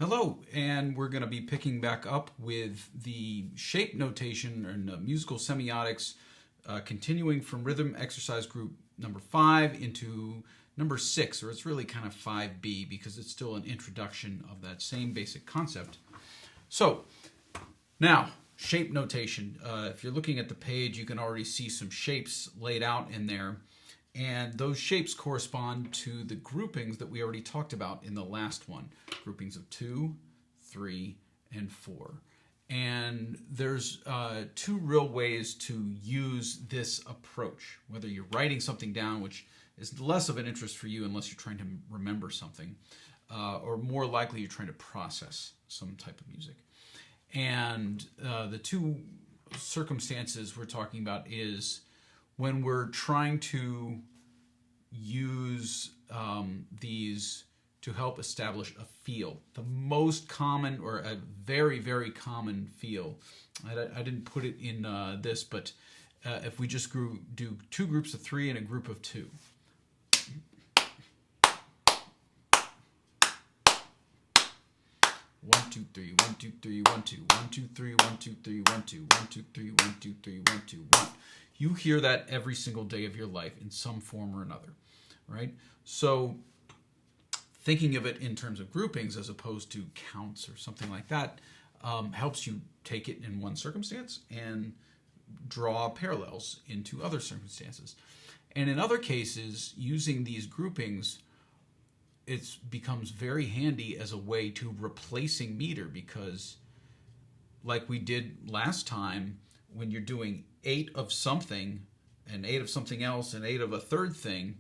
Hello, and we're going to be picking back up with the shape notation and musical semiotics, continuing from rhythm exercise group number 5 into number 6, or it's really kind of 5B because it's still an introduction of that same basic concept. So, now, shape notation. If you're looking at the page, you can already see some shapes laid out in there. And those shapes correspond to the groupings that we already talked about in the last one. Groupings of 2, 3, and 4. And there's two real ways to use this approach. Whether you're writing something down, which is less of an interest for you unless you're trying to remember something, or more likely you're trying to process some type of music. And the two circumstances we're talking about is when we're trying to use these to help establish a feel. The most common, or a very, very common feel, I didn't put it in this, but if we just do two groups of 3 and a group of 2. One, two, three, 1, 2, 3, 1, 2, 1, 2, 3, 1, 2, 3, 1, 2, 1, 2, 3, 1, 2, 3, 1, 2, 1. You hear that every single day of your life in some form or another, right? So thinking of it in terms of groupings as opposed to counts or something like that helps you take it in one circumstance and draw parallels into other circumstances. And in other cases, using these groupings, it becomes very handy as a way to replacing meter, because like we did last time, when you're doing 8 of something and 8 of something else and 8 of a third thing,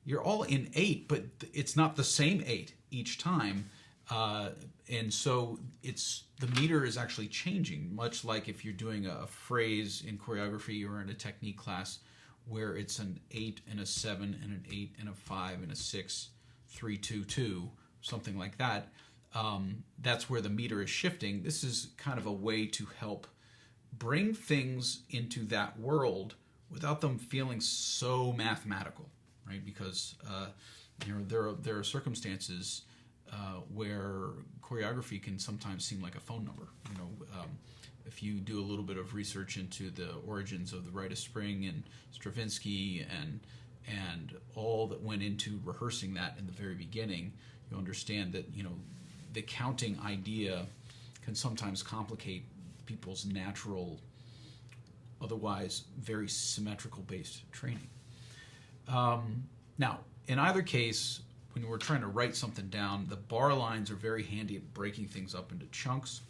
you're all in 8, but it's not the same 8 each time. And so the meter is actually changing, much like if you're doing a phrase in choreography or in a technique class where it's an 8 and a 7 and an 8 and a 5 and a 6, 3, 2, 2, something like that. That's where the meter is shifting. This is kind of a way to help bring things into that world without them feeling so mathematical, right? Because there are circumstances where choreography can sometimes seem like a phone number. If you do a little bit of research into the origins of the Rite of Spring and Stravinsky and all that went into rehearsing that in the very beginning, you'll understand that the counting idea can sometimes complicate people's natural, otherwise very symmetrical based training. Now, in either case, when we're trying to write something down, the bar lines are very handy at breaking things up into chunks,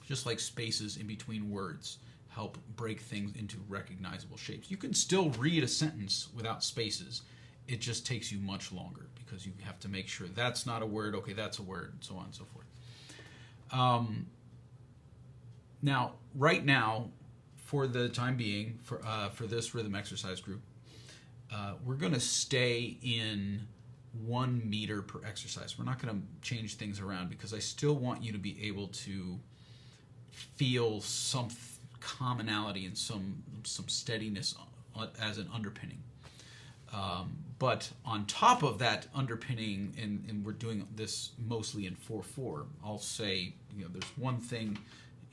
just like spaces in between words help break things into recognizable shapes. You can still read a sentence without spaces. It just takes you much longer because you have to make sure that's not a word, okay, that's a word, and so on and so forth. Now, right now, for the time being, for this rhythm exercise group, we're going to stay in 1 meter per exercise. We're not going to change things around because I still want you to be able to feel some commonality and some steadiness as an underpinning. But on top of that underpinning, and we're doing this mostly in 4/4, I'll say there's one thing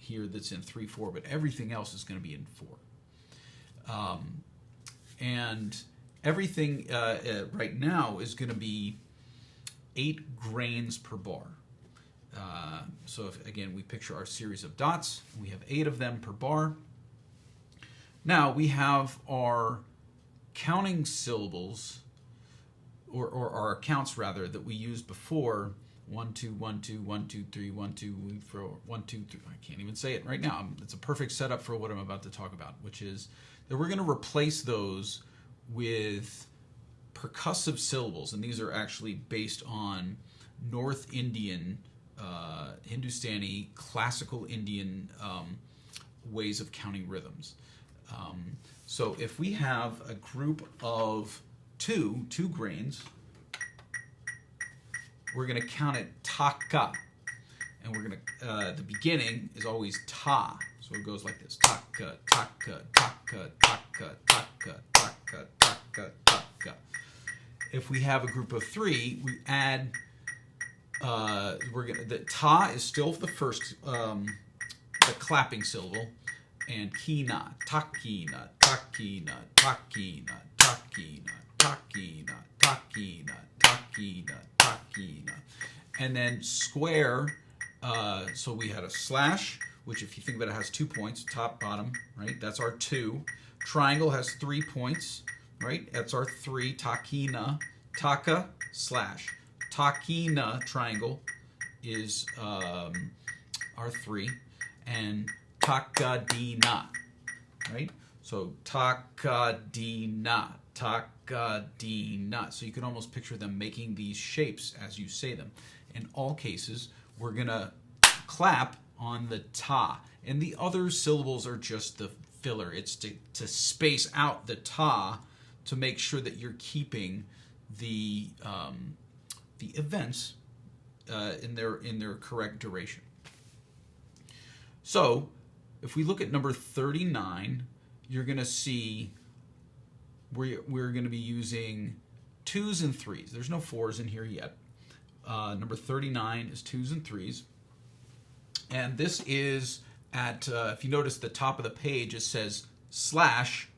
here that's in 3/4, but everything else is going to be in 4. And everything right now is going to be 8 grains per bar. So if, again, we picture our series of dots, we have 8 of them per bar. Now we have our counting syllables, or our counts rather, that we used before. 1, 2, 1, 2, 1, 2, 3, 1, 2, 1, 2, 3. I can't even say it right now. It's a perfect setup for what I'm about to talk about, which is that we're going to replace those with percussive syllables, and these are actually based on North Indian, Hindustani, classical Indian ways of counting rhythms. So if we have a group of 2 grains, we're going to count it ta-ka. And we're going to, the beginning is always ta. So it goes like this. Ta-ka, ta-ka, ta-ka, ta-ka, ta-ka, ta-ka, ta-ka, ta-ka. If we have a group of 3, we add the ta is still the first, the clapping syllable, and kina, takina, takina, takina, takina, takina, takina, takina, takina, and then square. So we had a slash, which if you think about it has 2 points, top, bottom, right? That's our 2. Triangle has 3 points, right? That's our 3. Takina, taka, slash. Takina, triangle, is our 3. And takadina, right? So takadina, takadina. So you can almost picture them making these shapes as you say them. In all cases, we're going to clap on the ta. And the other syllables are just the filler. It's to space out the ta to make sure that you're keeping the events in their correct duration. So if we look at number 39, you're going to see we're going to be using 2s and 3s. There's no 4s in here yet. Number 39 is 2s and 3s. And this is at, if you notice the top of the page, it says slash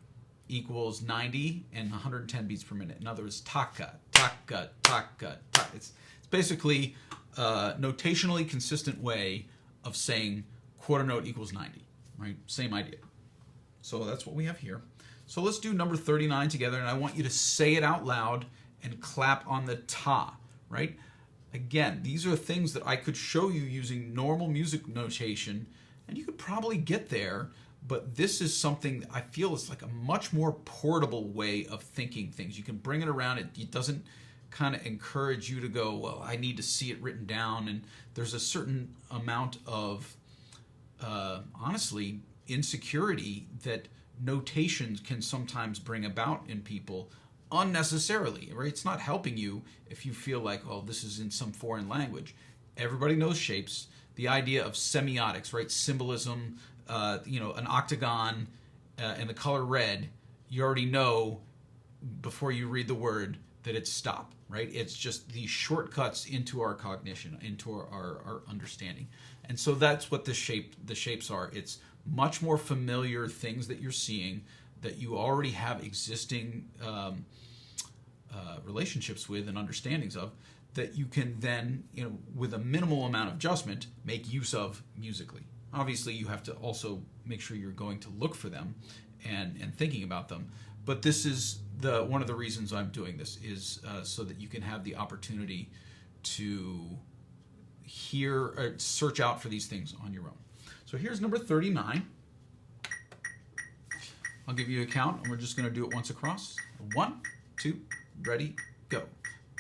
equals 90 and 110 beats per minute. In other words, taka, taka, taka, taka. It's basically a notationally consistent way of saying quarter note equals 90, right? Same idea. So that's what we have here. So let's do number 39 together, and I want you to say it out loud and clap on the ta, right? Again, these are things that I could show you using normal music notation, and you could probably get there, but this is something that I feel is like a much more portable way of thinking things. You can bring it around. It doesn't kind of encourage you to go, well, I need to see it written down, and there's a certain amount of, honestly, insecurity that notations can sometimes bring about in people unnecessarily, right? It's not helping you if you feel like, oh, this is in some foreign language. Everybody knows shapes. The idea of semiotics, right? Symbolism, an octagon and the color red, you already know before you read the word that it's stop, right? It's just these shortcuts into our cognition, into our understanding. And so that's what the shapes are. It's much more familiar things that you're seeing that you already have existing relationships with and understandings of, that you can then, with a minimal amount of adjustment, make use of musically. Obviously, you have to also make sure you're going to look for them and thinking about them. But this is one of the reasons I'm doing this is so that you can have the opportunity to hear or search out for these things on your own. So here's number 39. I'll give you a count, and we're just going to do it once across. 1, 2, ready, go.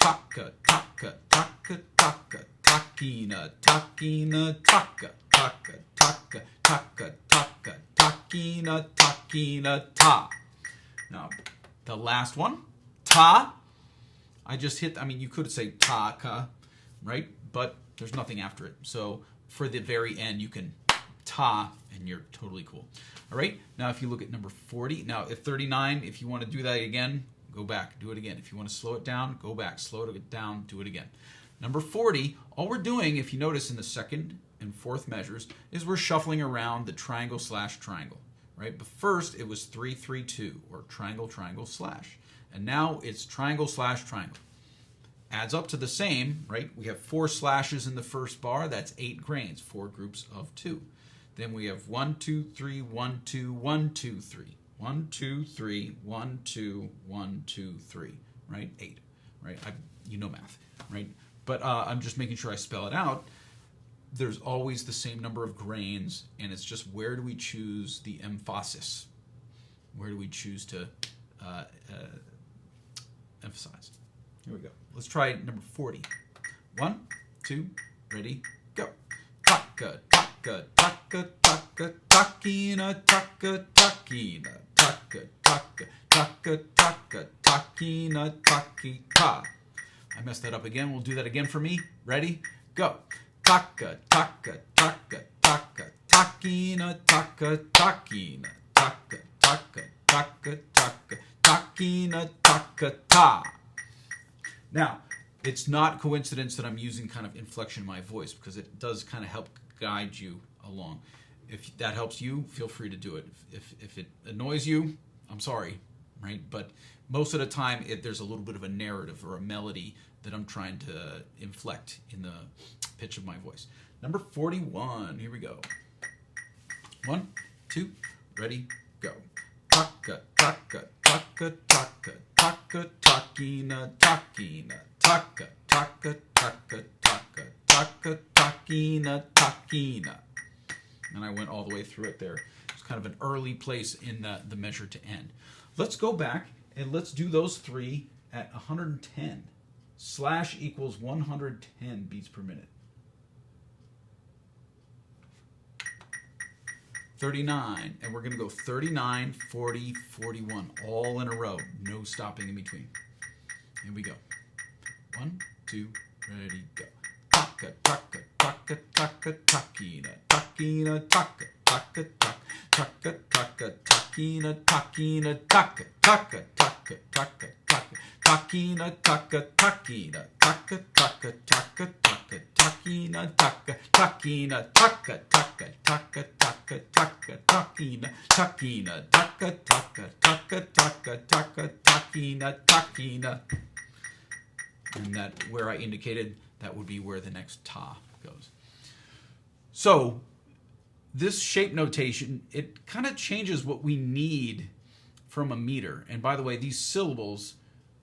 Taka, taka, taka, taka, takina, takina, taka, taka, taka, taka, taka, takina, takina, ta. Now, the last one, ta. I just hit, you could say taka, right? But there's nothing after it. So for the very end, you can ta, and you're totally cool. All right, now if you look at number 40, now if 39, if you want to do that again, go back, do it again. If you want to slow it down, go back, slow it down, do it again. Number 40, all we're doing, if you notice in the second and fourth measures, is we're shuffling around the triangle slash triangle, right? But first it was 3, 3, 2, or triangle, triangle, slash. And now it's triangle slash triangle. Adds up to the same, right? We have 4 slashes in the first bar, that's 8 grains, 4 groups of 2. Then we have 1, 2, 3, 1, 2, 1, 2, 3. 1, 2, 3, 1, 2, 1, 2, 3, right? 8, right? You know math, right? But I'm just making sure I spell it out. There's always the same number of grains, and it's just where do we choose the emphasis? Where do we choose to emphasize? Here we go. Let's try number 40. 1, 2, ready, go. Taka, taka, taka, taka, takina, taka, takina, taka, taka, taka, taka, takina, takita. I messed that up again. We'll do that again for me. Ready? Go. Taka, taka, taka, taka, takina, taka, takina, taka, taka, taka, taka, takina, takata. Now, It's not coincidence that I'm using kind of inflection in my voice, because it does kind of help guide you along. If that helps you, feel free to do it. If it annoys you, I'm sorry, right? But most of the time, there's a little bit of a narrative or a melody that I'm trying to inflect in the pitch of my voice. Number 41, here we go. 1, 2, ready, go. Taka, taka, taka, taka, taka, takina, takina, taka, taka, taka, taka, taka, takina, takina. And I went all the way through it there. It's kind of an early place in the measure to end. Let's go back and let's do those three at 110. Slash equals 110 beats per minute. 39, and we're going to go 39, 40, 41, all in a row, no stopping in between. Here we go. 1, 2, ready, go. Taka, taka, taka, taka, takina, takina, taka, taka, taka, taka, taka, takina, takina, taka, taka, taka, taka, taka, takina, taka, takina, taka, taka, taka, taka, takina, taka, takina, taka, taka, taka, taka, taka, takina, takina, taka, taka, taka, taka, taka, takina, takina. And that, where I indicated, that would be where the next ta goes. So this shape notation, it kind of changes what we need from a meter. And by the way, these syllables,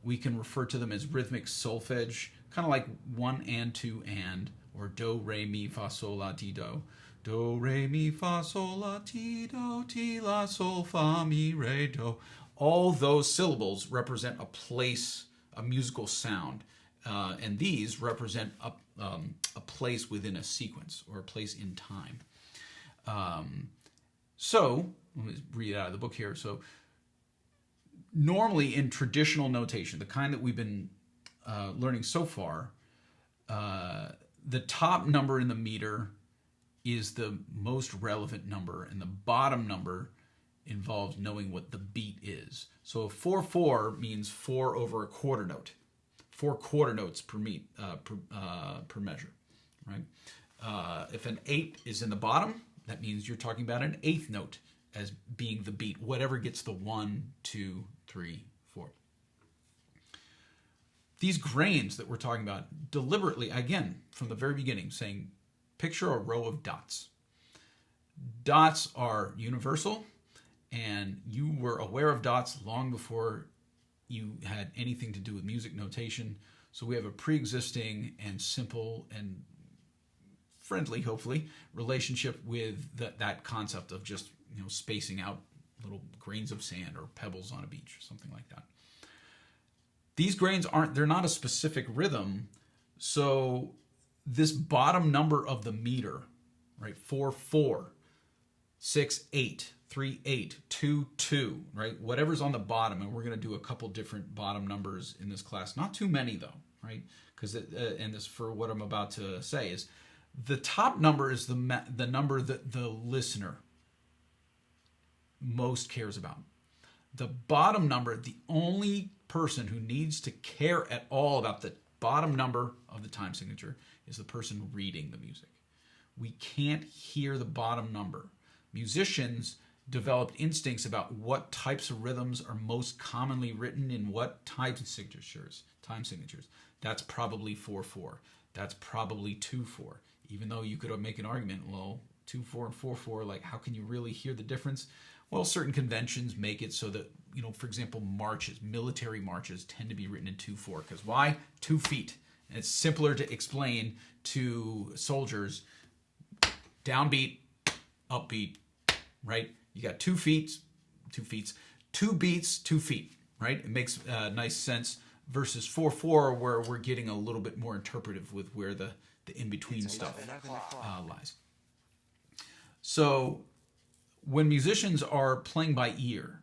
we can refer to them as rhythmic solfege, kind of like 1 and 2 and, or do, re, mi, fa, sol, la, ti, do. Do, re, mi, fa, sol, la, ti, do, ti, la, sol, fa, mi, re, do. All those syllables represent a place, a musical sound. And these represent a place within a sequence, or a place in time. So, let me read it out of the book here. So, normally in traditional notation, the kind that we've been learning so far, the top number in the meter is the most relevant number, and the bottom number involves knowing what the beat is. So 4/4 means 4 over a quarter note. 4 quarter notes per measure, right? If an 8 is in the bottom, that means you're talking about an 8th note as being the beat, whatever gets the 1, 2, 3, 4. These grains that we're talking about, deliberately, again, from the very beginning, saying, picture a row of dots. Dots are universal, and you were aware of dots long before you had anything to do with music notation. So we have a pre-existing and simple and friendly, hopefully, relationship with that concept of just, spacing out little grains of sand or pebbles on a beach or something like that. These grains they're not a specific rhythm. So this bottom number of the meter, right? 4/4, 6/8, 3/8, 2/2, right? Whatever's on the bottom, and we're going to do a couple different bottom numbers in this class. Not too many though, right? Because and this, for what I'm about to say, is the top number is the number that the listener most cares about. The bottom number, the only person who needs to care at all about the bottom number of the time signature is the person reading the music. We can't hear the bottom number. Musicians developed instincts about what types of rhythms are most commonly written in what time signatures. That's probably 4/4. That's probably 2/4. Even though you could make an argument, well, 2/4 and 4/4, like, how can you really hear the difference? Well, certain conventions make it so that, for example, military marches tend to be written in 2/4. Because why? 2 feet. And it's simpler to explain to soldiers, downbeat, upbeat, right? You got 2 beats, 2 feet, right? It makes nice sense, versus 4/4, where we're getting a little bit more interpretive with where the in-between stuff lies. So when musicians are playing by ear,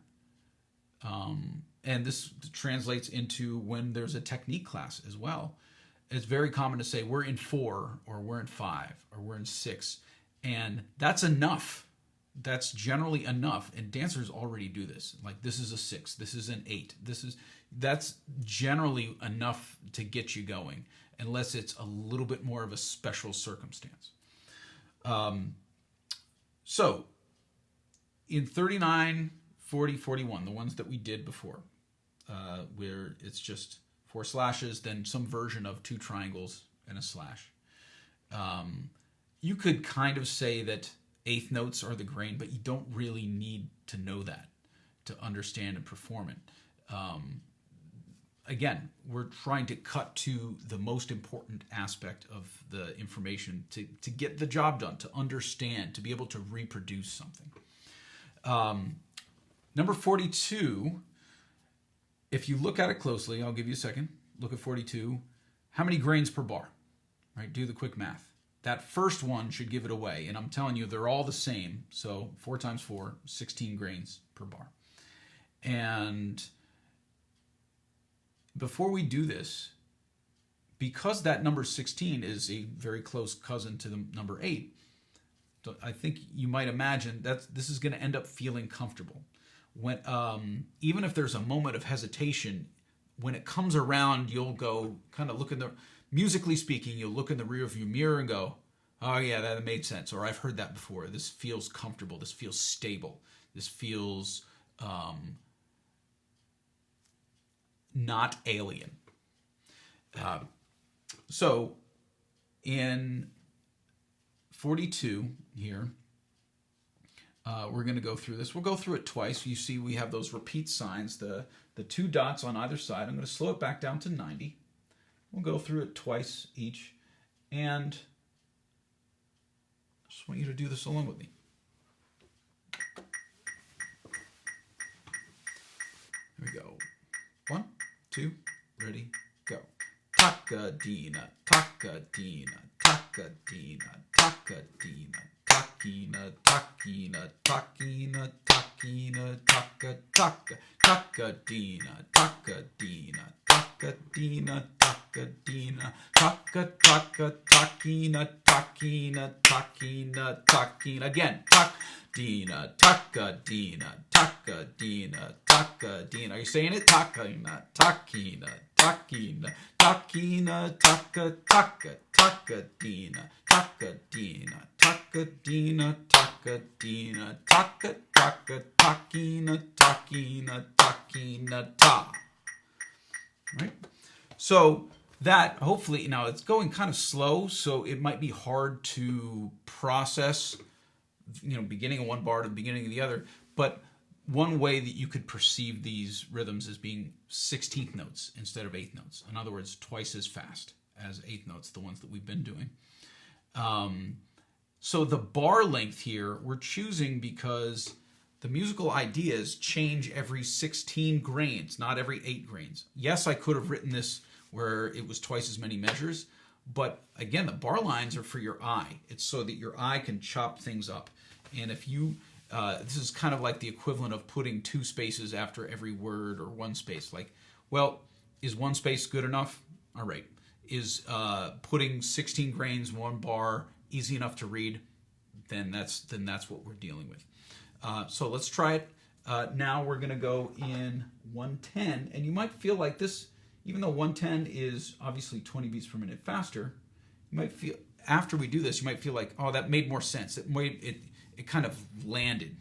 and this translates into when there's a technique class as well, it's very common to say we're in 4, or we're in 5, or we're in 6, and that's enough. that's generally enough, and dancers already do this. Like, this is a 6, this is an 8, that's generally enough to get you going, unless it's a little bit more of a special circumstance. So in 39, 40, 41, the ones that we did before, where it's just 4 slashes, then some version of 2 triangles and a slash. You could kind of say that eighth notes are the grain, but you don't really need to know that to understand and perform it. Again, we're trying to cut to the most important aspect of the information to get the job done, to understand, to be able to reproduce something. Number 42, if you look at it closely, I'll give you a second, look at 42, how many grains per bar? Right? Do the quick math. That first one should give it away, and I'm telling you, they're all the same. So 4 times 4, 16 grains per bar. And before we do this, because that number 16 is a very close cousin to the number 8, I think you might imagine that this is going to end up feeling comfortable. When even if there's a moment of hesitation, when it comes around, you'll go kind of look in the, musically speaking, you'll look in the rearview mirror and go, oh yeah, that made sense, or I've heard that before. This feels comfortable. This feels stable. This feels not alien. So in 42 here, we're going to go through this. We'll go through it twice. You see we have those repeat signs, the 2 dots on either side. I'm going to slow it back down to 90. We'll go through it twice each, and I just want you to do this along with me. Here we go. 1, 2, ready, go. Takadina, takadina, takadina, takadina, takina, takina, takina, takina, taka, taka, takadina, takadina, takadina, takadina, taka, taka, takina, takina, takina, takina. Again, takadina, takadina, takadina, takadina. Are you saying it? Takina, takina, takina, takina, taka, taka, takadina, takadina, takadina, takadina, taka, taka, takina, takina, takina, ta. Right? So that, hopefully, now it's going kind of slow, so it might be hard to process, beginning of one bar to the beginning of the other, but one way that you could perceive these rhythms as being 16th notes instead of 8th notes. In other words, twice as fast as 8th notes, the ones that we've been doing. So the bar length here, we're choosing because the musical ideas change every 16 grains, not every 8 grains. Yes, I could have written this where it was twice as many measures, but again, the bar lines are for your eye. It's so that your eye can chop things up. And if you, this is kind of like the equivalent of putting 2 spaces after every word, or 1 space. Like, well, is 1 space good enough? All right. Is putting 16 grains, 1 bar easy enough to read? Then that's what we're dealing with. So let's try it. Now we're going to go in 110, and you might feel like this, even though 110 is obviously 20 beats per minute faster, you might feel, after we do this, you might feel like, oh, that made more sense. It kind of landed.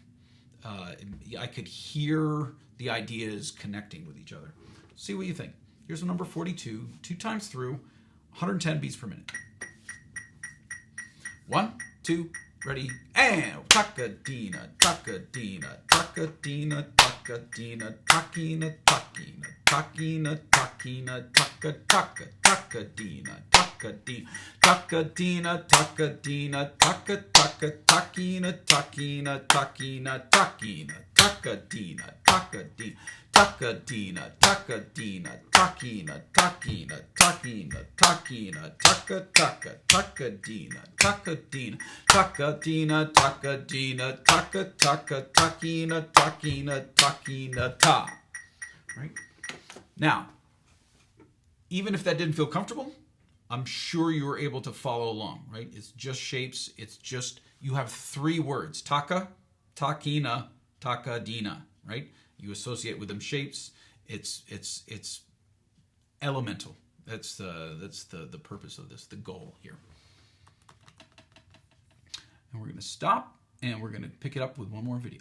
I could hear the ideas connecting with each other. See what you think. Here's a number 42, 2 times through, 110 beats per minute. 1, 2, ready, and takadina, takadina, takadina, takadina, takina, takina, takina, takina, taka, taka, takadina, takadina, takadina, takadina, taka, taka, takina, takina, takina, takina, takadina, takadina, takadina, takadina, takina, takina, takina, takina, taka, taka, takadina, takadina, takadina, takadina, taka, taka, takina, takina, takina, ta. Right? Now, even if that didn't feel comfortable, I'm sure you were able to follow along, right? It's just shapes. It's just, you have 3 words. Taka, takina, takadina, right? You associate with them shapes. It's elemental. That's the purpose of this, the goal here. And we're going to stop, and we're going to pick it up with one more video.